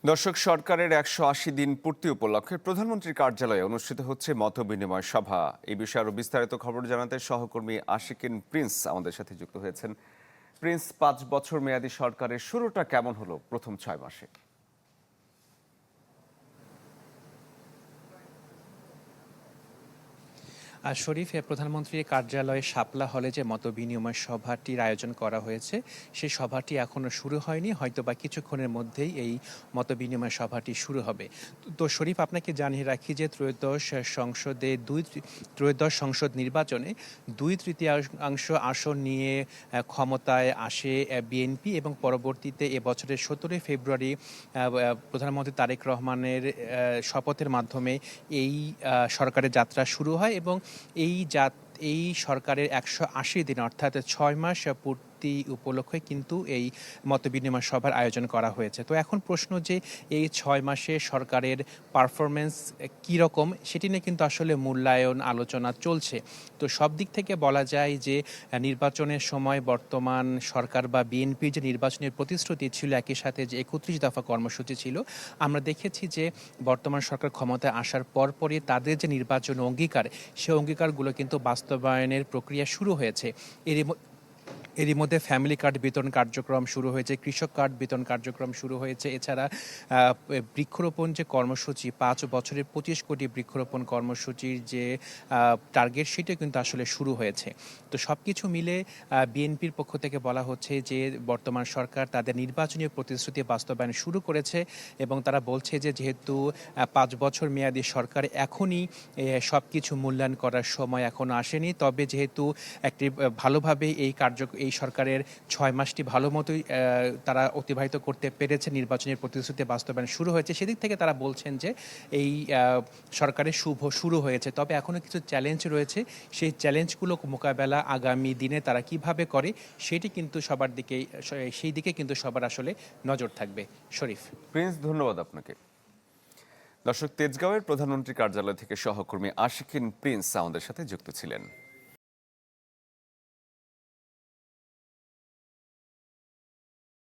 দর্শক, সরকারের ১৮০ দিন পূর্তি উপলক্ষে প্রধানমন্ত্রীর কার্যালয়ে অনুষ্ঠিত হচ্ছে মতবিনিময় সভা। এই বিষয়ে আরো বিস্তারিত খবর জানাতে সহকর্মী আশিকিন প্রিন্স আমাদের সাথে যুক্ত হয়েছেন। প্রিন্স, ৫ বছর মেয়াদী সরকারের শুরুটা কেমন হলো প্রথম ৬ মাসে? শরীফ, প্রধানমন্ত্রীর কার্যালয়ে শাপলা হলে যে মতবিনিময় সভাটির আয়োজন করা হয়েছে, সেই সভাটি এখনও শুরু হয়নি। হয়তোবা কিছুক্ষণের মধ্যেই এই মতবিনিময় সভাটি শুরু হবে। তো শরীফ, আপনাকে জানিয়ে রাখি যে ত্রয়োদশ সংসদ নির্বাচনে ২/৩ আসন নিয়ে ক্ষমতায় আসে বিএনপি এবং পরবর্তীতে এবছরের ১৭ ফেব্রুয়ারি প্রধানমন্ত্রী তারেক রহমানের শপথের মাধ্যমে এই সরকারের যাত্রা শুরু হয় এবং এই সরকারের ১৮০ দিন অর্থাৎ ৬ মাস পূর্তি উপলক্ষে কিন্তু এই মতবিনিময় সভার আয়োজন করা হয়েছে। তো এখন প্রশ্ন যে এই ৬ মাসে সরকারের পারফরমেন্স কীরকম, সেটি নিয়ে কিন্তু আসলে মূল্যায়ন আলোচনা চলছে। তো সব দিক থেকে বলা যায় যে নির্বাচনের সময় বর্তমান সরকার বা বিএনপির যে নির্বাচনের প্রতিশ্রুতি ছিল, একই সাথে যে ৩১ দফা কর্মসূচি ছিল, আমরা দেখেছি যে বর্তমান সরকার ক্ষমতায় আসার পরপরই তাদের যে নির্বাচন অঙ্গীকার, সেই অঙ্গীকারগুলো কিন্তু বাস্তবায়নের প্রক্রিয়া শুরু হয়েছে। এরই মধ্যে ফ্যামিলি কার্ড বিতরণ কার্যক্রম শুরু হয়েছে, কৃষক কার্ড বিতরণ কার্যক্রম শুরু হয়েছে। এছাড়া বৃক্ষরোপণ যে কর্মসূচি, ৫ বছরে ২৫ কোটি বৃক্ষরোপণ কর্মসূচির যে টার্গেট, সেটাও কিন্তু আসলে শুরু হয়েছে। তো সব কিছু মিলে বিএনপির পক্ষ থেকে বলা হচ্ছে যে বর্তমান সরকার তাদের নির্বাচনী প্রতিশ্রুতি বাস্তবায়ন শুরু করেছে এবং তারা বলছে যে যেহেতু ৫ বছর মেয়াদী সরকার, এখনই সব কিছু মূল্যায়ন করার সময় এখনও আসেনি। তবে যেহেতু একটি ভালোভাবে এই সরকারের ৬ মাসটি ভালো মতোই তারা অতিবাহিত করতে পেরেছে, নির্বাচনের প্রতিশ্রুতি বাস্তবায়ন শুরু হয়েছে, সেদিক থেকে তারা বলছেন যে এই সরকারের শুভ শুরু হয়েছে। তবে এখনও কিছু চ্যালেঞ্জ রয়েছে, সেই চ্যালেঞ্জগুলো মোকাবেলা আগামী দিনে তারা কিভাবে করে সেই দিকে কিন্তু সবার আসলে নজর থাকবে। শরীফ। প্রিন্স, ধন্যবাদ আপনাকে। দর্শক, তেজগাঁওয়ের প্রধানমন্ত্রী কার্যালয় থেকে সহকর্মী আশিকিন প্রিন্স আমাদের সাথে যুক্ত ছিলেন।